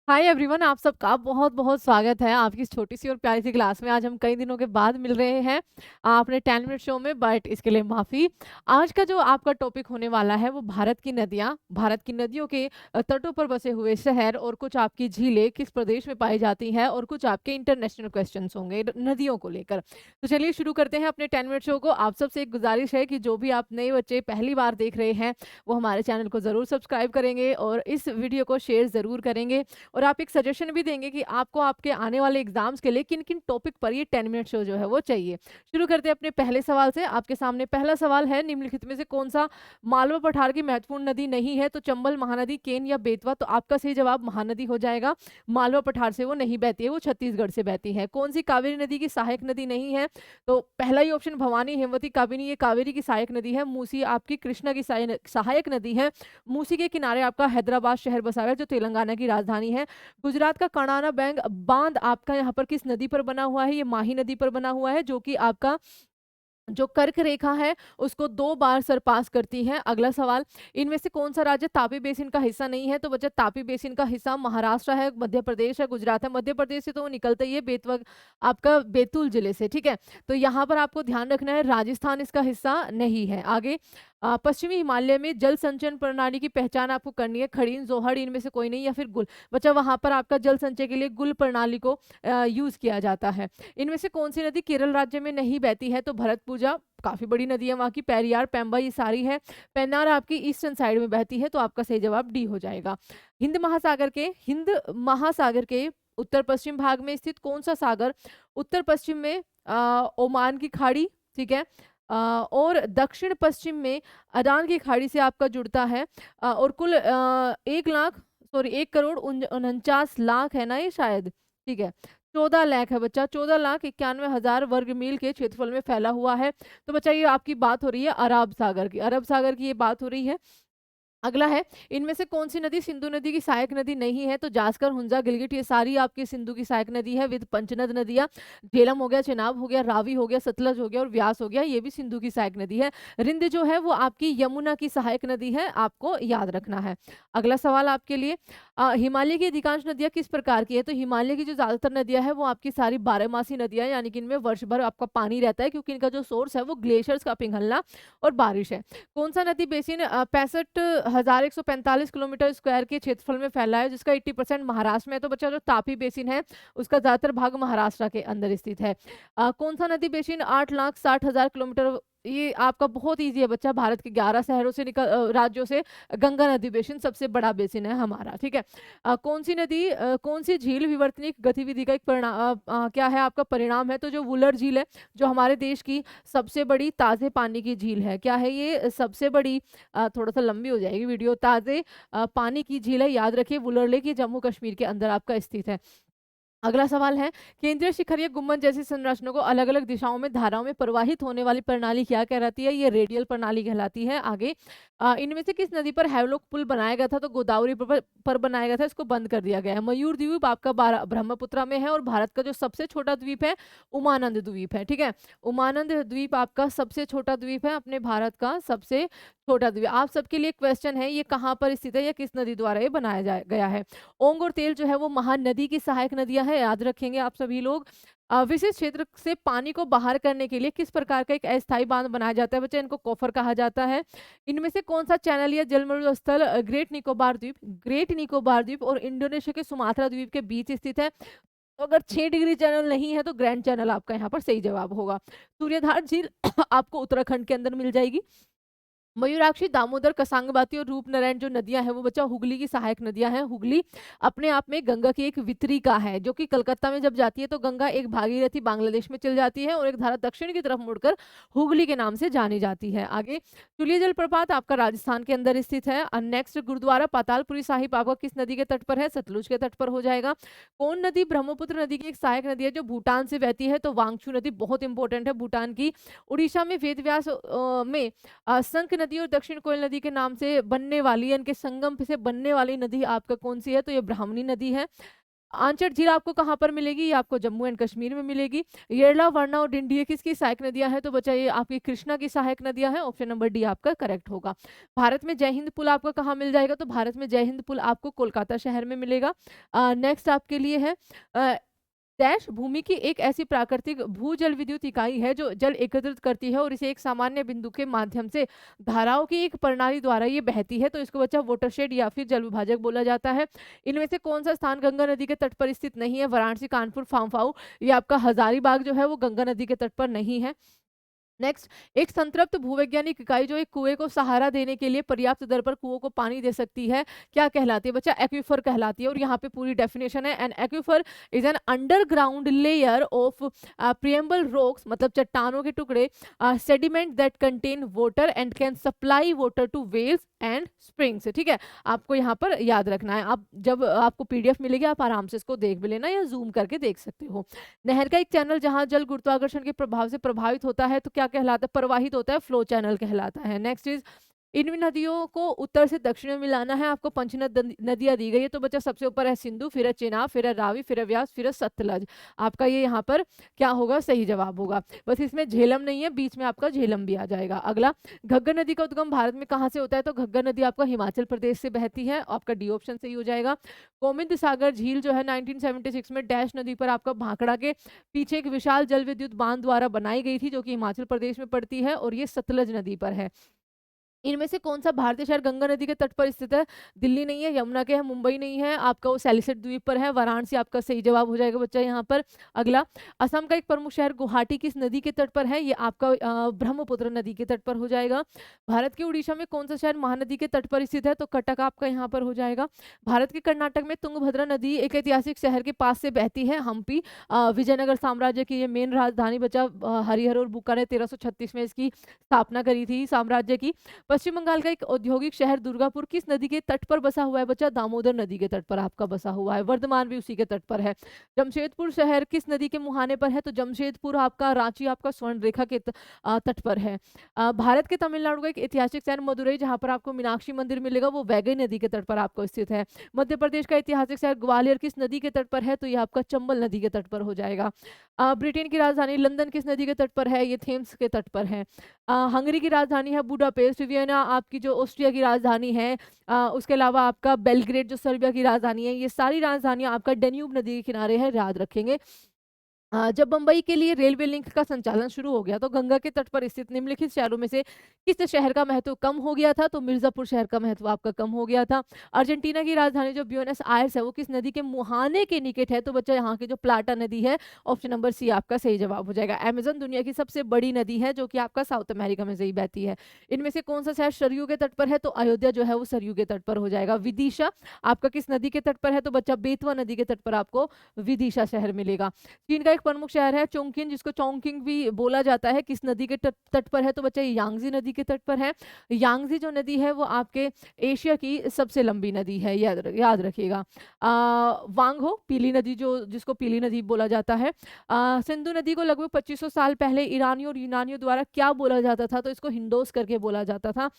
Hi everyone, आप सबका बहुत-बहुत स्वागत है आपकी इस छोटी-सी और प्यारी-सी क्लास में। आज हम कई दिनों के बाद मिल रहे हैं अपने 10 मिनट शो में, बट इसके लिए माफ़ी। आज का जो आपका टॉपिक होने वाला है वो भारत की नदियाँ, भारत की नदियों के तटों पर बसे हुए शहर और कुछ आपकी झीलें किस प्रदेश में पाई जाती हैं और कुछ आपके इंटरनेशनल क्वेश्चंस होंगे नदियों को लेकर। तो चलिए शुरू करते हैं अपने 10 मिनट शो को। आप सबसे एक गुज़ारिश है कि जो भी आप नए बच्चे पहली बार देख रहे हैं, वो हमारे चैनल को ज़रूर सब्सक्राइब करेंगे और इस वीडियो को शेयर ज़रूर करेंगे। और आप एक सजेशन भी देंगे कि आपको आपके आने वाले एग्जाम्स के लिए किन-किन टॉपिक पर ये 10 मिनट शो जो है वो चाहिए। शुरू करते हैं अपने पहले सवाल से। आपके सामने पहला सवाल है, निम्नलिखित में से कौन-सा मालवा पठार की महत्वपूर्ण नदी नहीं है? तो चंबल, महानदी, केन या बेतवा? तो आपका सही जवाब महानदी हो जाएगा। मालवा पठार से वो नहीं बहती है, वो छत्तीसगढ़ से बहती है। कौन-सी कावेरी नदी की सहायक नदी नहीं है? तो पहला ही ऑप्शन भवानी, हेमवती, काबिनी ये कावेरी की सहायक नदी है। मूसी आपकी कृष्णा की सहायक नदी है। मूसी के किनारे आपका हैदराबाद शहर बसा हुआ है, जो तेलंगाना की राजधानी है। गुजरात का कर्नाना बैंक बांध आपका यहाँ पर किस नदी पर बना हुआ है? ये माही नदी पर बना हुआ है, जो कि आपका जो कर्क रेखा है उसको 2 बार सरपास करती है। अगला सवाल, इनमें से कौन-सा राज्य तापी बेसिन का हिस्सा नहीं है? तो बच्चा तापी बेसिन का हिस्सा महाराष्ट्र है, मध्य प्रदेश है, गुजरात है। मध्य प्रदेश से तो वो निकलता ही है बेतवा आपका बैतूल जिले से, ठीक है? तो यहाँ पर आपको ध्यान रखना है, राजस्थान इसका हिस्सा नहीं है। आगे पश्चिमी हिमालय में जल संचयन प्रणाली की पहचान आपको करनी है। खड़ीन, जोहड़ इनमें से कोई नहीं या फिर गुल। बच्चा वहाँ पर आपका जल संचय के लिए गुल प्रणाली को यूज़ किया जाता है। इनमें से कौन-सी नदी केरल राज्य में नहीं बहती है? तो भरतपुजा काफ़ी बड़ी नदी है वहाँ की, पेरियार, पेंबा ये सारी है। पेन्नार आपकी ईस्टर्न साइड में बहती है, तो आपका सही जवाब डी हो जाएगा। हिंद महासागर के उत्तर-पश्चिम भाग में स्थित कौन-सा सागर उत्तर-पश्चिम में ओमान की खाड़ी, ठीक है? और दक्षिण-पश्चिम में अरान की खाड़ी से आपका जुड़ता है। और कुल 1 लाख सॉरी 1 करोड़ 49 लाख है ना ये शायद, ठीक है। 14 लाख है बच्चा, 14,91,000 वर्ग मील के क्षेत्रफल में फैला हुआ है। तो बच्चा ये आपकी बात हो रही है अरब सागर की, अरब सागर की ये बात हो रही है। अगला है, इनमें से कौन-सी नदी सिंधु नदी की सहायक नदी नहीं है? तो जास्कर, हुंजा, गिलगित ये सारी आपकी सिंधु की सहायक नदी है विद पंचनद नदियाँ। झेलम हो गया, चेनाब हो गया, रावी हो गया, सतलज हो गया और व्यास हो गया, ये भी सिंधु की सहायक नदी है। रिंद जो है वो आपकी यमुना की सहायक नदी है, आपको याद रखना है। अगला सवाल आपके लिए, हिमालय की अधिकांश नदियाँ किस प्रकार की है? तो हिमालय की जो ज़्यादातर नदियाँ हैं वो आपकी सारी बारहमासी नदियाँ हैं, यानी कि इनमें वर्ष भर आपका पानी रहता है, क्योंकि इनका जो सोर्स है वो ग्लेशियर्स का पिघलना और बारिश है। कौन-सा नदी बेसिन 65,145 किलोमीटर स्क्वायर के क्षेत्रफल में फैला है, जिसका 80% महाराष्ट्र में है? तो बच्चा जो तापी बेसिन है, उसका ज़्यादातर भाग महाराष्ट्र के अंदर स्थित है। कौन-सा नदी बेसिन 8,60,000 किलोमीटर, ये आपका बहुत ईज़ी है बच्चा, भारत के 11 शहरों से राज्यों से गंगा नदी बेसिन सबसे बड़ा बेसिन है हमारा, ठीक है? कौन-सी झील विवर्तनिक गतिविधि का एक क्या है आपका परिणाम है? तो जो वुलर झील है, जो हमारे देश की सबसे बड़ी ताज़े पानी की झील है। क्या है ये? सबसे बड़ी थोड़ा-सा लंबी हो जाएगी वीडियो। ताज़े पानी की झील है, याद रखिए वुलर लेक, ये जम्मू कश्मीर के अंदर आपका स्थित है। अगला सवाल है, केंद्रीय शिखर या गुम्बद जैसी संरचना को अलग-अलग दिशाओं में धाराओं में प्रवाहित होने वाली प्रणाली क्या कहलाती है? ये रेडियल प्रणाली कहलाती है। आगे, इनमें से किस नदी पर हैवलॉक पुल बनाया गया था? तो गोदावरी पर बनाया गया था, इसको बंद कर दिया गया है। मयूर द्वीप आपका ब्रह्मपुत्रा में है और भारत का जो सबसे छोटा द्वीप है, उमानंद द्वीप है, ठीक है? उमानंद द्वीप आपका सबसे छोटा द्वीप है, अपने भारत का सबसे छोटा द्वीप। आप सबके लिए क्वेश्चन है, ये कहाँ पर स्थित है या किस नदी द्वारा ये बनाया गया है? ओंग और तेल जो है वो महानदी की सहायक नदियाँ हैं, याद रखेंगे आप सभी लोग। विशिष्ट क्षेत्र से पानी को बाहर करने के लिए किस प्रकार का एक अस्थायी बांध बनाया जाता है? बच्चा इनको कोफर कहा जाता है। इनमें से कौन-सा चैनल या जलमरू स्थल ग्रेट निकोबार द्वीप और इंडोनेशिया के सुमात्रा द्वीप के बीच स्थित है? तो अगर 6 डिग्री चैनल नहीं है तो ग्रैंड चैनल आपका यहाँ पर सही जवाब होगा। सूर्यधार झील आपको उत्तराखंड के अंदर मिल जाएगी। मयूराक्षी, दामोदर, कसांगबाती और रूपनारायण जो नदियाँ हैं वो बच्चा हुगली की सहायक नदियाँ हैं। हुगली अपने आप में गंगा की एक वितरिका है, जो कि कलकत्ता में जब जाती है तो गंगा एक भागीरथी बांग्लादेश में चल जाती है और एक धारा दक्षिण की तरफ मुड़कर हुगली के नाम से जानी जाती है। आगे, चुलिया जलप्रपात आपका राजस्थान के अंदर स्थित है। नेक्स्ट, गुरुद्वारा पातालपुरी साहिब आपका किस नदी के तट पर है? सतलुज के तट पर हो जाएगा। कौन नदी ब्रह्मपुत्र नदी की एक सहायक नदी है जो भूटान से बहती है? तो वांगचू नदी बहुत इंपॉर्टेंट है भूटान की। उड़ीसा में वेदव्यास में संक नदी और दक्षिण कोयल नदी के नाम से बनने वाली, इनके संगम से बनने वाली नदी आपका कौन सी है? तो ये ब्राह्मणी नदी है। आंचल झील आपको कहाँ पर मिलेगी? ये आपको जम्मू एंड कश्मीर में मिलेगी। येरला, वरना और डिंडी ये किसकी सहायक नदियाँ हैं? तो बच्चा ये आपकी कृष्णा की सहायक नदियाँ हैं। ऑप्शन नंबर डी आपका करेक्ट होगा। भारत में जय हिंद पुल आपको कहाँ मिल जाएगा? तो भारत में जय हिंद पुल आपको कोलकाता शहर में मिलेगा। नेक्स्ट आपके लिए है अ, डैश भूमि की एक ऐसी प्राकृतिक भूजल विद्युत इकाई है जो जल एकत्रित करती है और इसे एक सामान्य बिंदु के माध्यम से धाराओं की एक प्रणाली द्वारा ये बहती है, तो इसको बच्चा वाटरशेड या फिर जल विभाजक बोला जाता है। इनमें से कौन सा स्थान गंगा नदी के तट पर स्थित नहीं है? वाराणसी, कानपुर, फांफाऊ, ये आपका हजारीबाग जो है वो गंगा नदी के तट पर नहीं है। नेक्स्ट, एक संतृप्त भूवैज्ञानिक इकाई जो एक कुएं को सहारा देने के लिए पर्याप्त दर पर कुओं को पानी दे सकती है, क्या कहलाती है? बच्चा एक्वीफर कहलाती है। और यहाँ पे पूरी डेफिनेशन है, an aquifer is an underground layer of permeable rocks, मतलब चट्टानों के टुकड़े, sediment that contain water and can supply water to wells and springs. ठीक है, आपको यहाँ पर याद रखना है। आप जब आपको पीडीएफ मिलेगी आप आराम से इसको देख भी लेना या जूम करके देख सकते हो। नहर का एक चैनल जहां जल गुरुत्वाकर्षण के प्रभाव से प्रभावित होता है तो क्या कहलाता है? प्रवाहित होता है, फ्लो चैनल कहलाता है। नेक्स्ट इज, इन नदियों को उत्तर से दक्षिण में मिलाना है आपको। नदियां दी गई है, तो बच्चा सबसे ऊपर है सिंधु, फिर है चेनाब, फिर है रावी, फिर है व्यास, फिर है सतलज। आपका ये यहाँ पर क्या होगा? सही जवाब होगा। बस इसमें झेलम नहीं है, बीच में आपका झेलम भी आ जाएगा। अगला, घग्गर नदी का उद्गम भारत में कहाँ से होता है? तो घग्गर नदी आपका हिमाचल प्रदेश से बहती है। आपका डी ऑप्शन सही हो जाएगा। गोविंद सागर झील जो है 1976 में डैश नदी पर आपका भाखड़ा के पीछे एक विशाल जल विद्युत बांध द्वारा बनाई गई थी, जो कि हिमाचल प्रदेश में पड़ती है और ये सतलज नदी पर है। इनमें से कौन-सा भारतीय शहर गंगा नदी के तट पर स्थित है? दिल्ली नहीं है, यमुना के है, मुंबई नहीं है, आपका वो सैलिसिड द्वीप पर है, वाराणसी आपका सही जवाब हो जाएगा बच्चा यहाँ पर। अगला, असम का एक प्रमुख शहर गुवाहाटी किस नदी के तट पर है? ये आपका ब्रह्मपुत्र नदी के तट पर हो जाएगा। भारत के उड़ीसा में कौन-सा शहर महानदी के तट पर स्थित है? तो कटक आपका यहाँ पर हो जाएगा। भारत के कर्नाटक में तुंगभद्रा नदी एक ऐतिहासिक शहर के पास से बहती है, हम्पी। विजयनगर साम्राज्य की ये मेन राजधानी बचा, हरिहर और बुक्का ने 1336 में इसकी स्थापना करी थी साम्राज्य की। पश्चिम बंगाल का एक औद्योगिक शहर दुर्गापुर किस नदी के तट पर बसा हुआ है? बच्चा दामोदर नदी के तट पर आपका बसा हुआ है। वर्धमान भी उसी के तट पर है। जमशेदपुर शहर किस नदी के मुहाने पर है? तो जमशेदपुर आपका, रांची आपका स्वर्ण रेखा के तट पर है। भारत के तमिलनाडु का एक ऐतिहासिक शहर मदुरई, जहां पर आपको मीनाक्षी मंदिर मिलेगा, वो वैगई नदी के तट पर आपको स्थित है। मध्य प्रदेश का ऐतिहासिक शहर ग्वालियर किस नदी के तट पर है? तो ये आपका चंबल नदी के तट पर हो जाएगा। ब्रिटेन की राजधानी लंदन किस नदी के तट पर है? ये थेम्स के तट पर है। हंगरी की राजधानी है बुडापेस्ट। वियना आपकी जो ऑस्ट्रिया की राजधानी है, उसके अलावा आपका बेलग्रेड जो सर्बिया की राजधानी है, ये सारी राजधानियां आपका डेन्यूब नदी के किनारे है, याद रखेंगे। जब बम्बई के लिए रेलवे लिंक का संचालन शुरू हो गया तो गंगा के तट पर स्थित निम्नलिखित शहरों में से किस शहर का महत्व कम हो गया था? तो मिर्जापुर शहर का महत्व आपका कम हो गया था। अर्जेंटीना की राजधानी जो ब्यूनस आयर्स है वो किस नदी के मुहाने के निकट है? तो बच्चा यहाँ की जो प्लाटा नदी है, ऑप्शन नंबर सी आपका सही जवाब हो जाएगा। अमेजन दुनिया की सबसे बड़ी नदी है जो कि आपका साउथ अमेरिका में से ही बहती है। इनमें से कौन सा शहर सरयू के तट पर है? तो अयोध्या जो है वो सरयू के तट पर हो जाएगा। विदिशा आपका किस नदी के तट पर है? तो बच्चा बेतवा नदी के तट पर आपको विदिशा शहर मिलेगा। चीन का एक प्रमुख शहर है चोंगकिन, जिसको चोंगकिंग भी बोला जाता है, किस नदी के तट तट पर है? तो बच्चा ये यांगजी नदी के तट पर है। यांगजी जो नदी है वो आपके एशिया की सबसे लंबी नदी है, याद रखिएगा। वांगहो पीली नदी, जो जिसको पीली नदी बोला जाता है। सिंधु नदी को लगभग 2500 साल पहले ईरानियों और यूनानियों द्वारा क्या बोला जाता था? तो इसको हिंदोस करके बोला जाता था।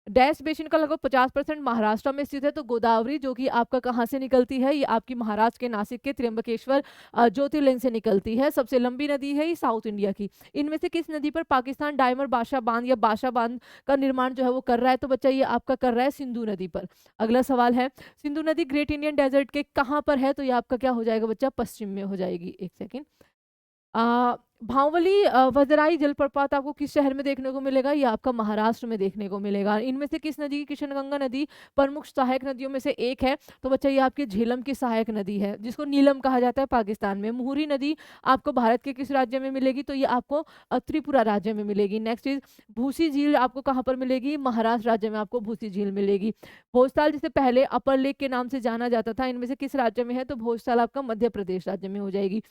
डैश बेसिन का लगभग 50% महाराष्ट्र में स्थित है। तो गोदावरी जो कि आपका कहाँ से निकलती है? ये आपकी महाराष्ट्र के नासिक के त्र्यंबकेश्वर ज्योतिर्लिंग से निकलती है। सबसे लंबी नदी है ये साउथ इंडिया की। इनमें से किस नदी पर पाकिस्तान डायमंड बादशाह बांध या बादशाह बांध का निर्माण जो है वो कर रहा है? तो बच्चा ये आपका कर रहा है सिंधु नदी पर। अगला सवाल है, सिंधु नदी ग्रेट इंडियन डेजर्ट के कहाँ पर है? तो ये आपका क्या हो जाएगा बच्चा? पश्चिम में हो जाएगी। एक सेकेंड। अ, भांवली वजराई जलप्रपात आपको किस शहर में देखने को मिलेगा? ये आपका महाराष्ट्र में देखने को मिलेगा। इनमें से किस नदी, किशनगंगा नदी प्रमुख सहायक नदियों में से एक है? तो बच्चा ये आपकी झेलम की सहायक नदी है, जिसको नीलम कहा जाता है पाकिस्तान में। मुहुरी नदी आपको भारत के किस राज्य में मिलेगी? तो ये आपको त्रिपुरा राज्य में मिलेगी। नेक्स्ट इज, भूसी झील आपको कहाँ पर मिलेगी? महाराष्ट्र राज्य में आपको भूसी झील मिलेगी। भोजताल जिसे पहले अपर लेक के नाम से जाना जाता था, इनमें से किस राज्य में है? तो भोजताल आपका मध्य प्रदेश राज्य में हो जाएगी।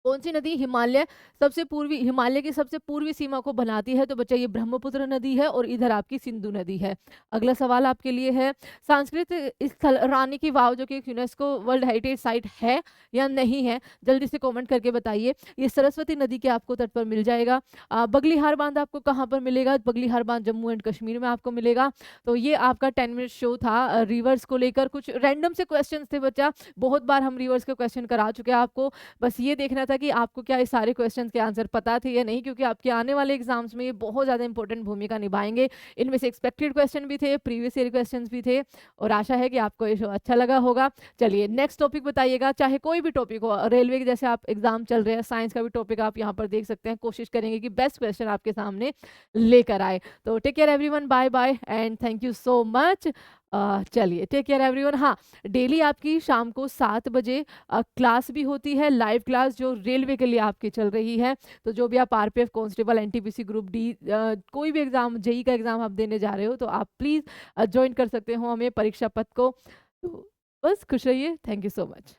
कौन सी नदी हिमालय की सबसे पूर्वी सीमा को बनाती है? तो बच्चा ये ब्रह्मपुत्र नदी है और इधर आपकी सिंधु नदी है। अगला सवाल आपके लिए है, सांस्कृतिक स्थल रानी की वाव जो कि एक यूनेस्को वर्ल्ड हेरिटेज साइट है या नहीं है? जल्दी से कमेंट करके बताइए। ये सरस्वती नदी के आपको तट पर मिल जाएगा। बगलिहार बांध आपको कहाँ पर मिलेगा? बगलिहार बांध जम्मू एंड कश्मीर में आपको मिलेगा। तो ये आपका 10 मिनट शो था रिवर्स को लेकर। कुछ रैंडम से क्वेश्चंस थे बच्चा, बहुत बार हम रिवर्स के क्वेश्चन करा चुके हैं आपको। बस ये देखना था कि आपको क्या ये सारे क्वेश्चंस के आंसर पता थे या नहीं, क्योंकि आपके आने वाले एग्जाम्स में ये बहुत ज़्यादा इंपॉर्टेंट भूमिका निभाएंगे। इनमें से एक्सपेक्टेड क्वेश्चन भी थे, प्रीवियस ईयर क्वेश्चंस भी थे, और आशा है कि आपको ये शो अच्छा लगा होगा। चलिए नेक्स्ट टॉपिक बताइएगा, चाहे कोई भी टॉपिक हो, रेलवे के जैसे आप एग्जाम चल रहे हैं, साइंस का भी टॉपिक आप यहाँ पर देख सकते हैं। कोशिश करेंगे कि बेस्ट क्वेश्चन आपके सामने लेकर आए। तो take care everyone, bye bye and thank you so much. चलिए टेक केयर एवरीवन। हाँ, डेली आपकी शाम को 7 बजे क्लास भी होती है, लाइव क्लास जो रेलवे के लिए आपकी चल रही है। तो जो भी आप RPF constable, NTPC group D, कोई भी एग्जाम, जेई का एग्जाम आप देने जा रहे हो, तो आप प्लीज़ ज्वाइन कर सकते हो हमें परीक्षा पथ को। तो बस खुश रहिए। Thank you so much.